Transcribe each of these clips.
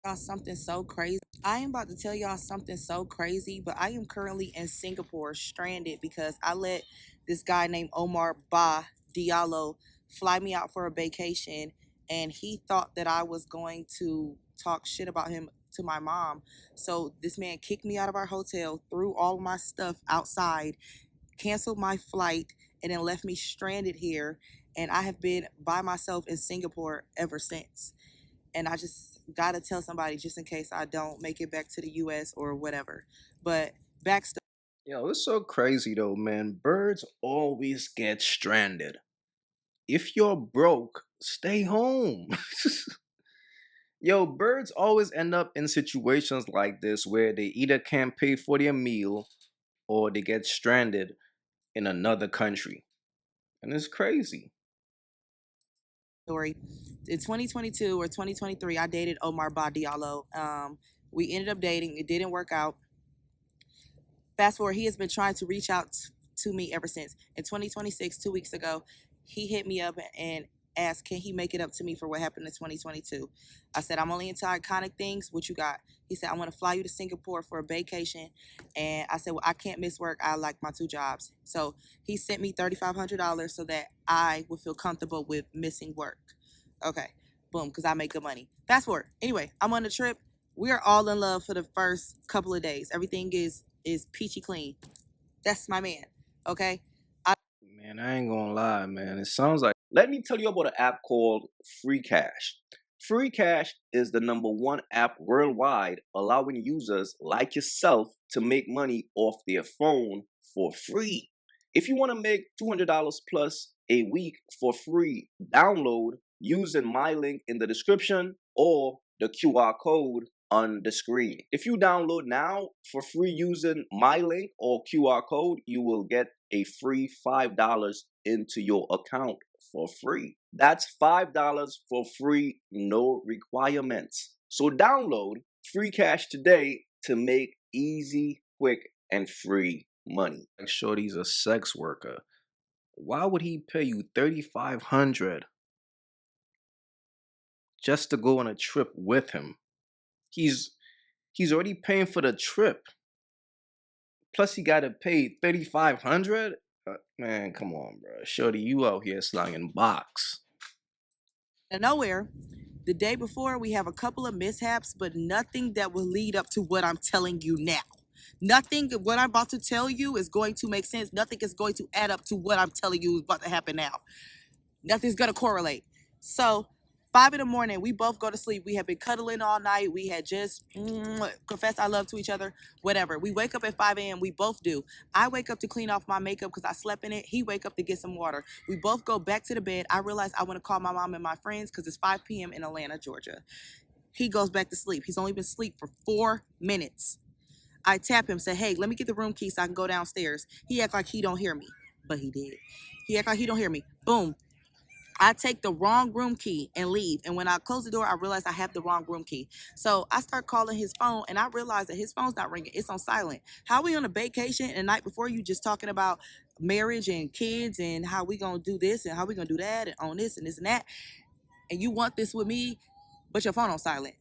y'all something so crazy. I am about to tell y'all something so crazy, but I am currently in Singapore stranded because I let this guy named Omar Ba Diallo fly me out for a vacation, and he thought that I was going to talk shit about him to my mom. So this man kicked me out of our hotel, threw all of my stuff outside, canceled my flight, and then left me stranded here. And I have been by myself in Singapore ever since. And I just gotta tell somebody just in case I don't make it back to the US or whatever. But backstory. Yo, it's so crazy though, man. Birds always get stranded. If you're broke, stay home. Yo, birds always end up in situations like this where they either can't pay for their meal or they get stranded in another country. And it's crazy. In 2022 or 2023, I dated Omar Ba Diallo. We ended up dating. It didn't work out. Fast forward, he has been trying to reach out to me ever since. In 2026, 2 weeks ago, he hit me up and asked, can he make it up to me for what happened in 2022? I said, I'm only into iconic things. What you got? He said, I want to fly you to Singapore for a vacation. And I said, well, I can't miss work. I like my two jobs. So he sent me $3,500 so that I would feel comfortable with missing work. Okay, boom, because I make good money. Fast forward. Anyway, I'm on the trip. We are all in love for the first couple of days. Everything is peachy clean. That's my man. Okay. Man, I ain't gonna lie, man. It sounds like. Let me tell you about an app called Free Cash. Free Cash is the #1 app worldwide, allowing users like yourself to make money off their phone for free. If you want to make $200 plus a week for free, download using my link in the description or the QR code on the screen. If you download now for free using my link or QR code, you will get a free $5 into your account for free. That's $5 for free, no requirements. So download Free Cash today to make easy, quick, and free money. Like Shorty's a sex worker. Why would he pay you $3,500 just to go on a trip with him? He's already paying for the trip. Plus he gotta pay $3,500. Man, come on, bro. Shorty, you out here slanging box. Nowhere. The day before, we have a couple of mishaps, but nothing that will lead up to what I'm telling you now. Nothing, what I'm about to tell you is going to make sense. Nothing is going to add up to what I'm telling you is about to happen now. Nothing's going to correlate. So 5 in the morning, we both go to sleep. We have been cuddling all night. We had just confessed our love to each other, whatever. We wake up at 5 a.m. We both do. I wake up to clean off my makeup because I slept in it. He wake up to get some water. We both go back to the bed. I realize I want to call my mom and my friends because it's 5 p.m. in Atlanta, Georgia. He goes back to sleep. He's only been asleep for 4 minutes. I tap him, say, hey, let me get the room key so I can go downstairs. He act like he don't hear me, but he did. He act like he don't hear me. Boom. I take the wrong room key and leave. And when I close the door, I realize I have the wrong room key. So I start calling his phone and I realize that his phone's not ringing. It's on silent. How we on a vacation and the night before you just talking about marriage and kids and how we gonna do this and how we gonna do that and on this and that. And you want this with me, but your phone on silent.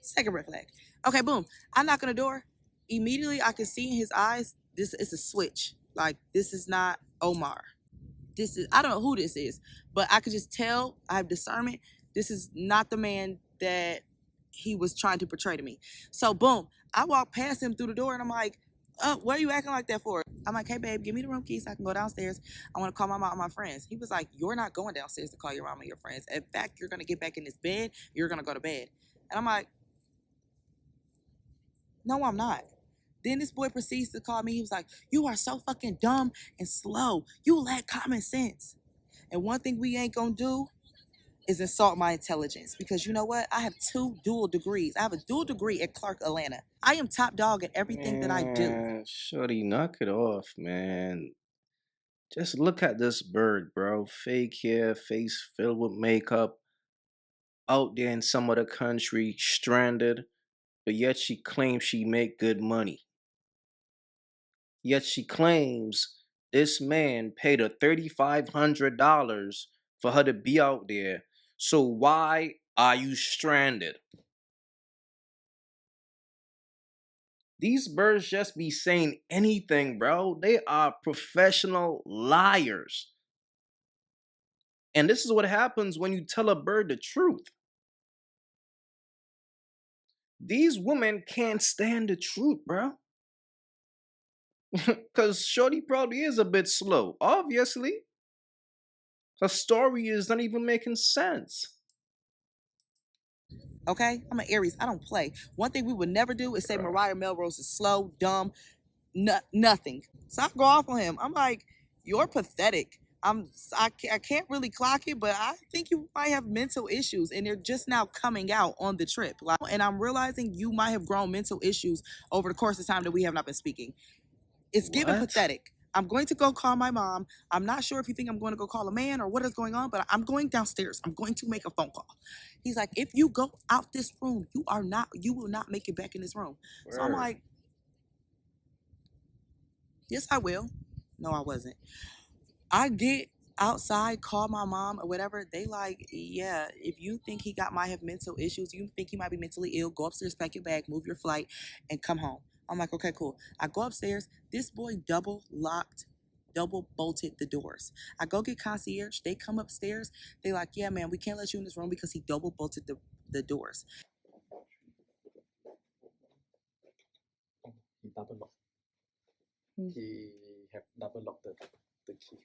Second red flag. Okay, boom. I knock on the door. Immediately I can see in his eyes, this is a switch. Like, this is not Omar. This is, I don't know who this is, but I could just tell, I have discernment. This is not the man that he was trying to portray to me. So boom, I walk past him through the door and I'm like, what are you acting like that for? I'm like, hey babe, give me the room key so I can go downstairs. I want to call my mom and my friends. He was like, you're not going downstairs to call your mom and your friends. In fact, you're going to get back in this bed. You're going to go to bed. And I'm like, no, I'm not. Then this boy proceeds to call me. He was like, you are so fucking dumb and slow. You lack common sense. And one thing we ain't gonna do is insult my intelligence because you know what? I have 2 dual degrees. I have a dual degree at Clark, Atlanta. I am top dog at everything that I do. Man, Shorty, knock it off, man. Just look at this bird, bro. Fake hair, face filled with makeup, out there in some other country, stranded, but yet she claims she make good money. Yet she claims this man paid her $3,500 for her to be out there. So why are you stranded? These birds just be saying anything, bro. They are professional liars. And this is what happens when you tell a bird the truth. These women can't stand the truth, bro. Because Shorty probably is a bit slow. Obviously, her story is not even making sense. Okay, I'm an Aries. I don't play. One thing we would never do is say Mariah Melrose is slow, dumb, nothing. So I go off on him. I'm like, you're pathetic. I can't really clock it, but I think you might have mental issues, and they're just now coming out on the trip. Like, and I'm realizing you might have grown mental issues over the course of time that we have not been speaking. It's given What? pathetic. I'm going to go call my mom. I'm not sure if you think I'm going to go call a man or what is going on, but I'm going downstairs. I'm going to make a phone call. He's like, if you go out this room, you will not make it back in this room. So I'm Word. like, yes, I will. No, I wasn't. I get outside, call my mom or whatever. They like, yeah, if you think he might have mental issues, you think he might be mentally ill, go upstairs, pack your bag, move your flight, and come home. I'm like, okay, cool. I go upstairs. This boy double bolted the doors. I go get concierge. They come upstairs. They like, yeah, man, we can't let you in this room because he double bolted the doors. He double lock. He have double lock the key.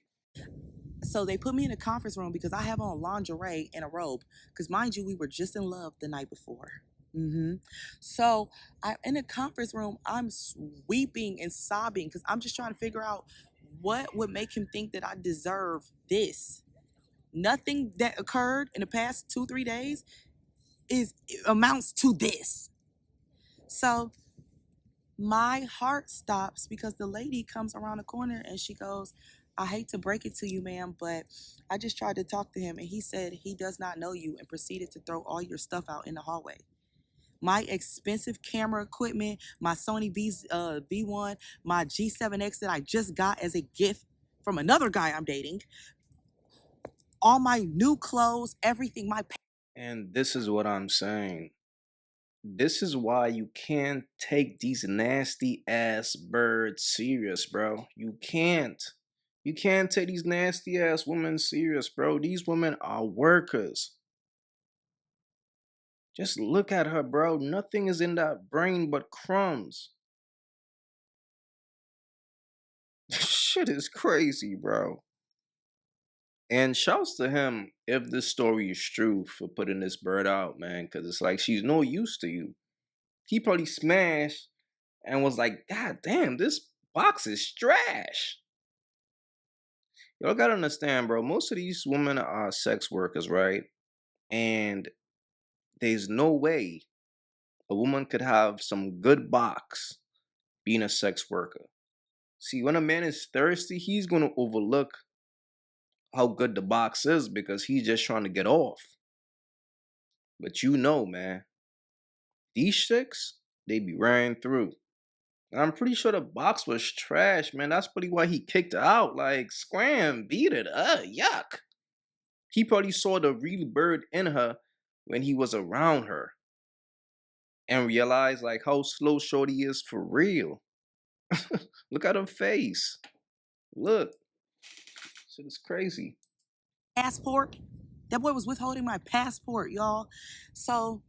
So they put me in a conference room because I have on lingerie and a robe. Because mind you, we were just in love the night before. So I in a conference room, I'm weeping and sobbing because I'm just trying to figure out what would make him think that I deserve this. Nothing that occurred in the past 2-3 days is amounts to this. So my heart stops because the lady comes around the corner and she goes, I hate to break it to you, ma'am, but I just tried to talk to him and he said he does not know you and proceeded to throw all your stuff out in the hallway. My expensive camera equipment, my Sony B1, my G7X that I just got as a gift from another guy I'm dating, all my new clothes, everything, my And this is what I'm saying. This is why you can't take these nasty ass birds serious, bro. You can't. You can't take these nasty ass women serious, bro. These women are workers. Just look at her, bro. Nothing is in that brain but crumbs. Shit is crazy, bro. And shouts to him if this story is true for putting this bird out, man. Because it's like she's no use to you. He probably smashed and was like, God damn, this box is trash. Y'all gotta understand, bro. Most of these women are sex workers, right? And there's no way a woman could have some good box being a sex worker. See, when a man is thirsty, he's gonna overlook how good the box is because he's just trying to get off. But you know, man, these chicks, they be ran through. And I'm pretty sure the box was trash, man. That's probably why he kicked her out. Like, scram, beat it. Yuck. He probably saw the real bird in her when he was around her and realized like how slow Shorty is for real. Look at her face. Look. Shit is crazy. passport. That boy was withholding my passport, y'all. So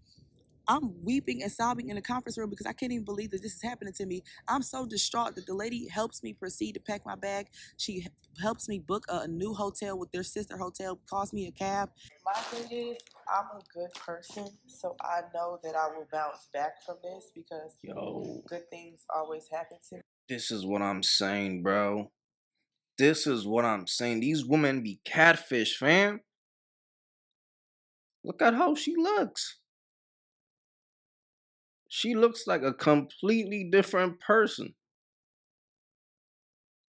I'm weeping and sobbing in the conference room because I can't even believe that this is happening to me. I'm so distraught that the lady helps me proceed to pack my bag. She helps me book a new hotel with their sister hotel, calls me a cab. My thing is, I'm a good person, so I know that I will bounce back from this because Yo, good things always happen to me. this is what I'm saying, bro. This is what I'm saying. These women be catfish, fam. Look at how she looks. She looks like a completely different person.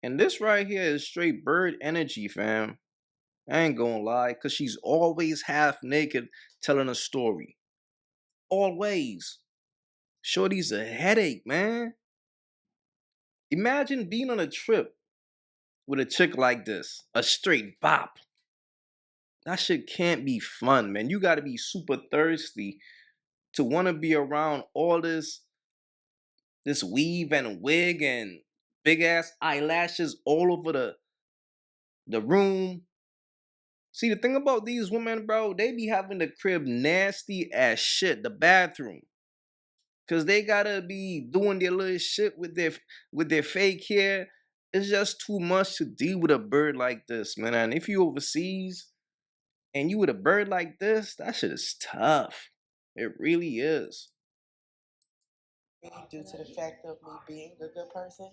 And this right here is straight bird energy, fam. I ain't gonna lie, cause she's always half naked telling a story. Always. Shorty's a headache, man. Imagine being on a trip with a chick like this. A straight bop. That shit can't be fun, man. You gotta be super thirsty to wanna be around all this This weave and wig and big ass eyelashes all over the room. See, the thing about these women, bro, they be having the crib nasty as shit, the bathroom. Cause they gotta be doing their little shit with their fake hair. It's just too much to deal with a bird like this, man. And if you overseas and you with a bird like this, that shit is tough. It really is. Due to the fact of me being a good person,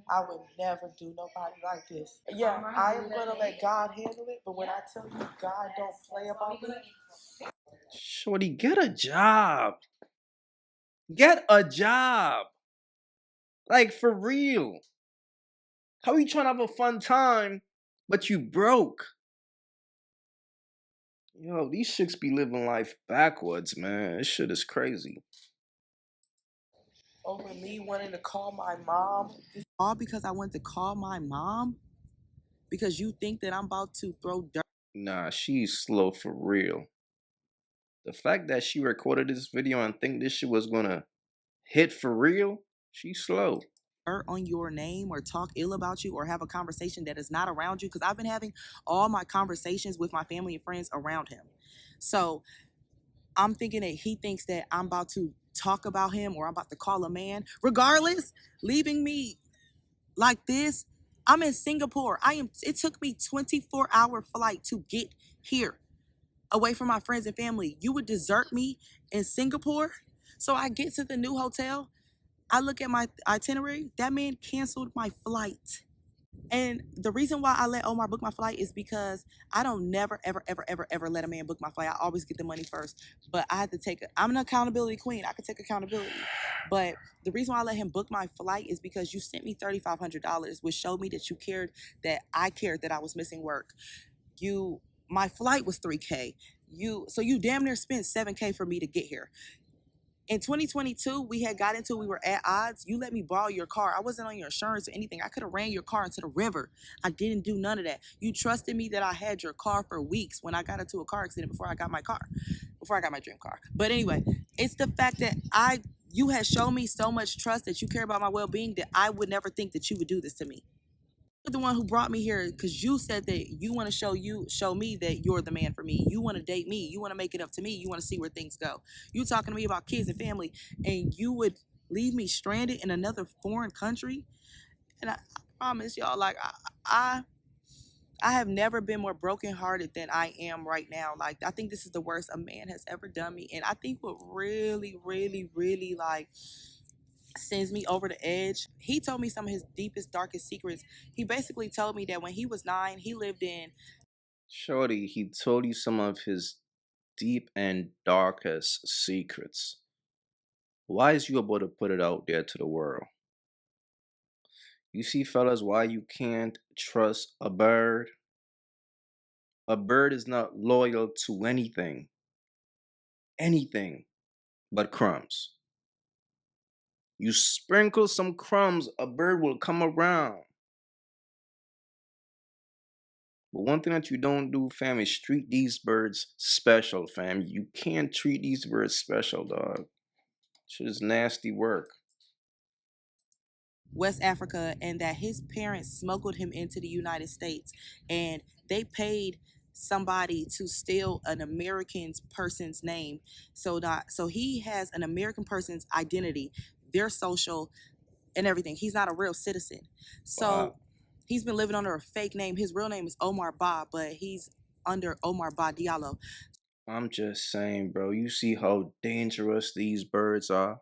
I would never do nobody like this. Yeah, I am gonna let God handle it, but when I tell you God don't play about me, Shorty, get a job. Get a job. Like for real. How you trying to have a fun time, but you broke? Yo, these chicks be living life backwards, man. This shit is crazy. over me wanting to call my mom, all because I wanted to call my mom because you think that I'm about to throw dirt Nah, she's slow for real. The fact that she recorded this video and think this shit was gonna hit for real, she's slow. on your name or talk ill about you or have a conversation that is not around you, because I've been having all my conversations with my family and friends around him. So I'm thinking that he thinks that I'm about to talk about him or I'm about to call a man. Regardless, leaving me like this, I'm in Singapore. It took me 24-hour flight to get here away from my friends and family. You would desert me in Singapore? So I get to the new hotel. I look at my itinerary. That man canceled my flight. And the reason why I let Omar book my flight is because I don't never, ever, ever, ever, ever let a man book my flight. I always get the money first. But I had to I'm an accountability queen. I could take accountability. But the reason why I let him book my flight is because you sent me $3,500, which showed me that you cared, that I cared that I was missing work. My flight was 3K. So you damn near spent 7K for me to get here. In 2022, we were at odds. You let me borrow your car. I wasn't on your insurance or anything. I could have ran your car into the river. I didn't do none of that. You trusted me that I had your car for weeks when I got into a car accident before I got my dream car. But anyway, it's the fact that you had shown me so much trust that you care about my well-being that I would never think that you would do this to me. You're the one who brought me here because you said that you want to show me that you're the man for me. You want to date me. You want to make it up to me. You want to see where things go. You talking to me about kids and family, and you would leave me stranded in another foreign country. And I promise y'all, like I I have never been more brokenhearted than I am right now. Like I think this is the worst a man has ever done me, and I think what really, really, really like sends me over the edge. He told me some of his deepest, darkest secrets. He basically told me that when he was 9, he lived in. Shorty, he told you some of his deep and darkest secrets. Why is you able to put it out there to the world? You see, fellas, why you can't trust a bird? A bird is not loyal to anything but crumbs. You sprinkle some crumbs, a bird will come around. But one thing that you don't do, fam, is treat these birds special, fam. You can't treat these birds special, dog. Shit is nasty work. West Africa, and that his parents smuggled him into the United States, and they paid somebody to steal an American person's name, so he has an American person's identity, their social and everything. He's not a real citizen. So Wow. he's been living under a fake name. His real name is Omar Ba, but he's under Omar Ba Diallo. I'm just saying, bro. You see how dangerous these birds are?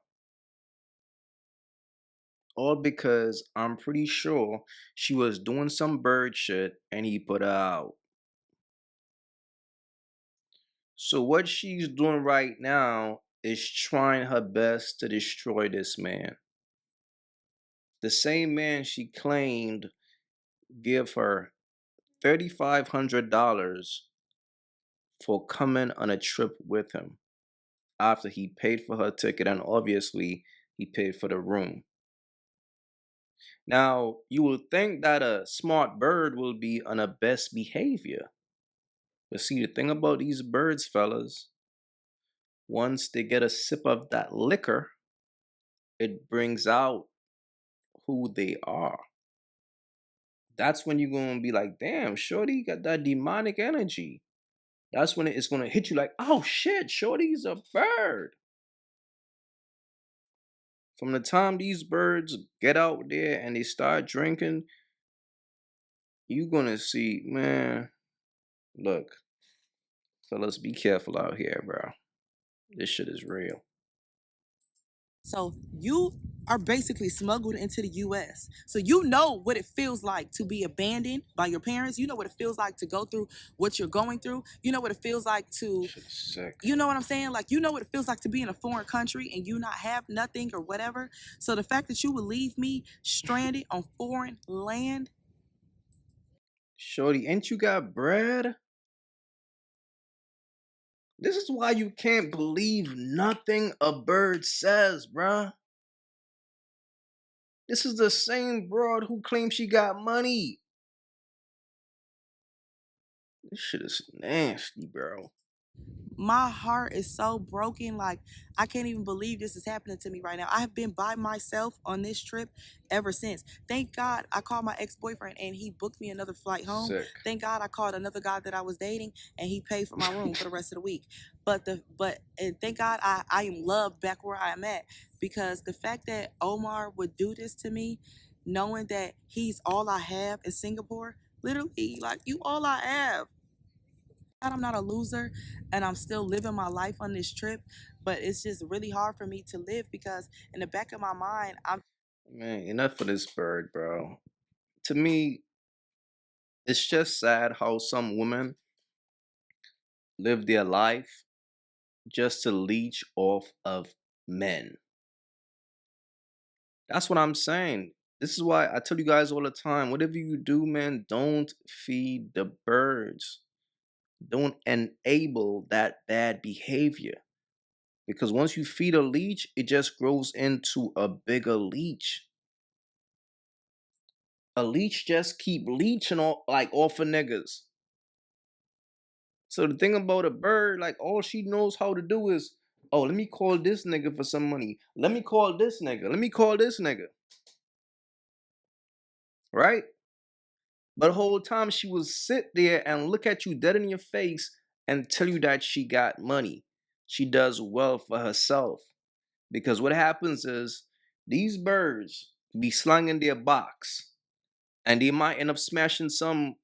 All because I'm pretty sure she was doing some bird shit and he put her out. So what she's doing right now is trying her best to destroy this man. The same man she claimed give her $3,500 for coming on a trip with him after he paid for her ticket and obviously he paid for the room. Now, you would think that a smart bird will be on a best behavior. But see, the thing about these birds, fellas, once they get a sip of that liquor, it brings out who they are. That's when you're gonna be like, damn, Shorty got that demonic energy. That's when it's gonna hit you like, oh shit, Shorty's a bird. From the time these birds get out there and they start drinking, you're gonna see, man, look, fellas, be careful out here, bro. This shit is real. So you are basically smuggled into the US. So you know what it feels like to be abandoned by your parents. You know what it feels like to go through what you're going through. You know what it feels like to, Shit is sick. you know what I'm saying? Like, you know what it feels like to be in a foreign country and you not have nothing or whatever. So the fact that you would leave me stranded on foreign land, Shorty, ain't you got bread? This is why you can't believe nothing a bird says, bruh. This is the same broad who claims she got money. This shit is nasty, bro. my heart is so broken. Like, I can't even believe this is happening to me right now. I have been by myself on this trip ever since. Thank God I called my ex-boyfriend and he booked me another flight home. Sick. Thank God I called another guy that I was dating and he paid for my room for the rest of the week. And thank God I am loved back where I am at, because the fact that Omar would do this to me, knowing that he's all I have in Singapore, literally, like, you all I have. I'm not a loser and I'm still living my life on this trip, but it's just really hard for me to live because in the back of my mind, I'm Man, enough of this bird, bro. To me, it's just sad how some women live their life just to leech off of men. That's what I'm saying. This is why I tell you guys all the time, whatever you do, man, don't feed the birds. Don't enable that bad behavior. Because once you feed a leech, it just grows into a bigger leech. A leech just keep leeching off of niggas. So the thing about a bird, like, all she knows how to do is, oh, let me call this nigga for some money. Let me call this nigga. Let me call this nigga. Right? But the whole time she will sit there and look at you dead in your face and tell you that she got money. She does well for herself. Because what happens is these birds be slung in their box and they might end up smashing some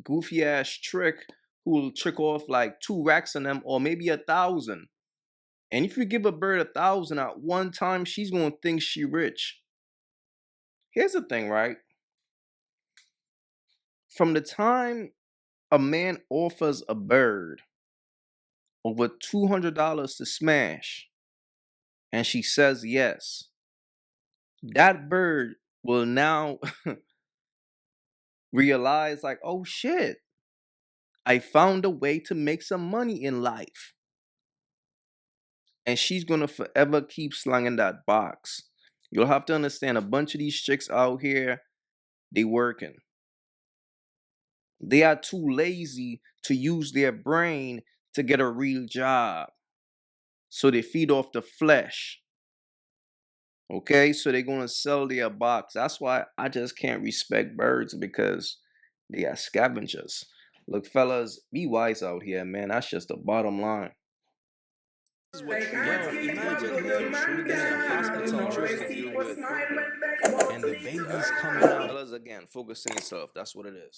goofy ass trick who will trick off like 2 racks on them or maybe 1,000. And if you give a bird 1,000 at one time, she's gonna think she rich. Here's the thing, right? From the time a man offers a bird over $200 to smash and she says yes, that bird will now realize, like, oh shit, I found a way to make some money in life. And she's gonna forever keep slanging that box. You'll have to understand, a bunch of these chicks out here, they working. They are too lazy to use their brain to get a real job. So they feed off the flesh. Okay, so they're gonna sell their box. That's why I just can't respect birds, because they are scavengers. Look, fellas, be wise out here, man. That's just the bottom line. This is what you yo, imagine here, Shorty getting a hospital to deal with, and the baby's coming out. Fellas, again, focus on yourself. That's what it is.